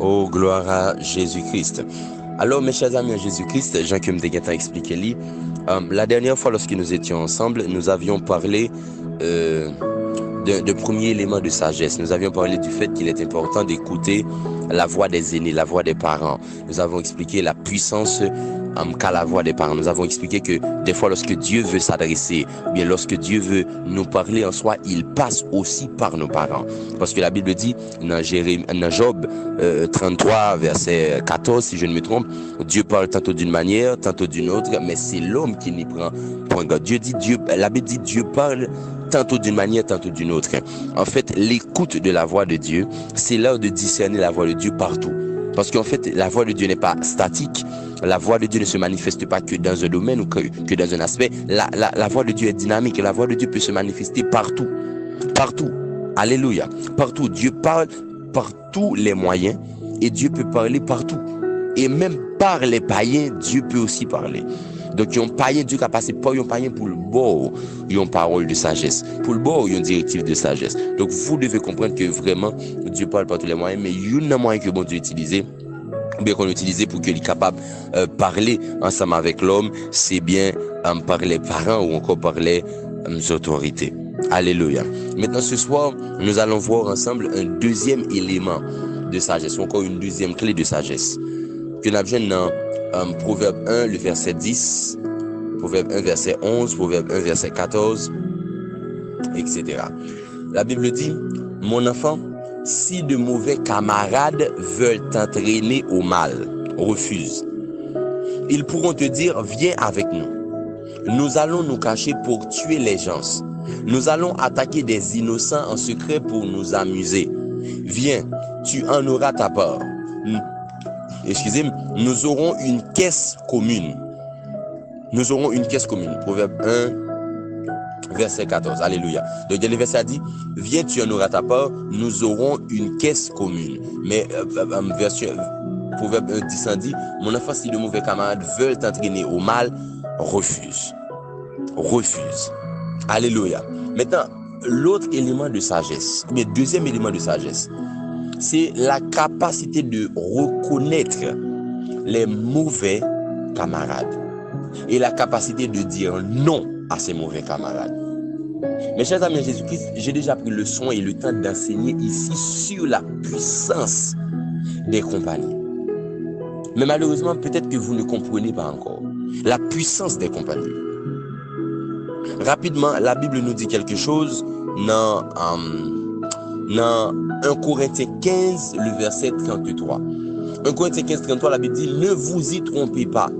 Oh, gloire à Jésus-Christ. Alors, mes chers amis en Jésus-Christ, Jean que me expliqué lui, la dernière fois lorsque nous étions ensemble, nous avions parlé de premier élément de sagesse. Nous avions parlé du fait qu'il est important d'écouter la voix des aînés, la voix des parents. Nous avons expliqué la puissance qu'a la voix des parents. Nous avons expliqué que des fois, lorsque Dieu veut s'adresser, bien lorsque Dieu veut nous parler en soi, il passe aussi par nos parents. Parce que la Bible dit dans Job 33, verset 14, si je ne me trompe, Dieu parle tantôt d'une manière, tantôt d'une autre, mais c'est l'homme qui n'y prend point garde. La Bible dit Dieu parle tantôt d'une manière, tantôt d'une autre. En fait, l'écoute de la voix de Dieu, c'est l'heure de discerner la voix de Dieu partout. Parce qu'en fait, la voix de Dieu n'est pas statique. La voix de Dieu ne se manifeste pas que dans un domaine ou que dans un aspect. La voix de Dieu est dynamique. La voix de Dieu peut se manifester partout. Partout. Alléluia. Partout. Dieu parle par tous les moyens et Dieu peut parler partout. Et même par les païens, Dieu peut aussi parler. Donc, il y a un païen, Dieu qui a passé par un païen pour le bord, il y a une parole de sagesse. Pour le bord, il y a une directive de sagesse. Donc, vous devez comprendre que vraiment, Dieu parle par tous les moyens, mais il y a un moyen que bon Dieu utilise, bien qu'on utilise pour qu'il soit capable de parler ensemble avec l'homme, c'est bien par les parents ou encore par les autorités. Alléluia. Maintenant, ce soir, nous allons voir ensemble un deuxième élément de sagesse, ou encore une deuxième clé de sagesse. Que nous avons dans Proverbe 1, le verset 10, Proverbe 1, verset 11, Proverbe 1, verset 14, etc. La Bible dit, mon enfant, si de mauvais camarades veulent t'entraîner au mal, refuse. Ils pourront te dire, viens avec nous. Nous allons nous cacher pour tuer les gens. Nous allons attaquer des innocents en secret pour nous amuser. Viens, tu en auras ta part. Excusez-moi, nous aurons une caisse commune. Nous aurons une caisse commune. Proverbe 1, verset 14. Alléluia. Donc, le verset a dit, viens, tu en auras ta part, nous aurons une caisse commune. Mais, version, Proverbe 1, 10 dit, mon enfant, si de mauvais camarades veulent t'entraîner au mal, refuse. Refuse. Alléluia. Maintenant, l'autre élément de sagesse, mais deuxième élément de sagesse, c'est la capacité de reconnaître les mauvais camarades et la capacité de dire non à ces mauvais camarades. Mes chers amis en Jésus-Christ, j'ai déjà pris le soin et le temps d'enseigner ici sur la puissance des compagnies. Mais malheureusement, peut-être que vous ne comprenez pas encore la puissance des compagnies. Rapidement, la Bible nous dit quelque chose dans 1 Corinthiens 15, le verset 33. 1 Corinthiens 15, 33, la Bible dit, ne vous y trompez pas.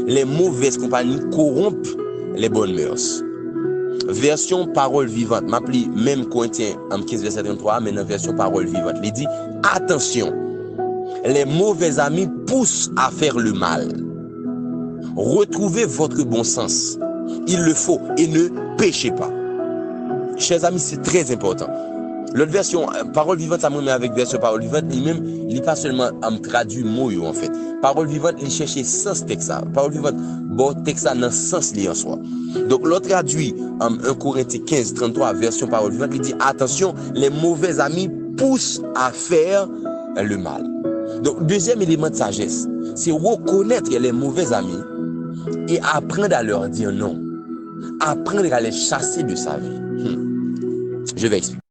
Les mauvaises compagnies corrompent les bonnes mœurs. Version parole vivante, m'appelle même Corinthiens 15, verset 33, mais dans version parole vivante, il dit, attention, les mauvais amis poussent à faire le mal. Retrouvez votre bon sens. Il le faut et ne péchez pas. Chers amis, c'est très important. L'autre version, parole vivante, ça me met avec version parole vivante, lui-même, il n'est pas seulement traduit mot en fait. Parole vivante, il cherche sens texte. Parole vivante, bon texte dans sens lié en soi. Donc l'autre traduit 1 Corinthiens 15, 33, version parole vivante, il dit attention, les mauvais amis poussent à faire le mal. Donc deuxième élément de sagesse, c'est reconnaître les mauvais amis et apprendre à leur dire non. Apprendre à les chasser de sa vie. Je vais expliquer.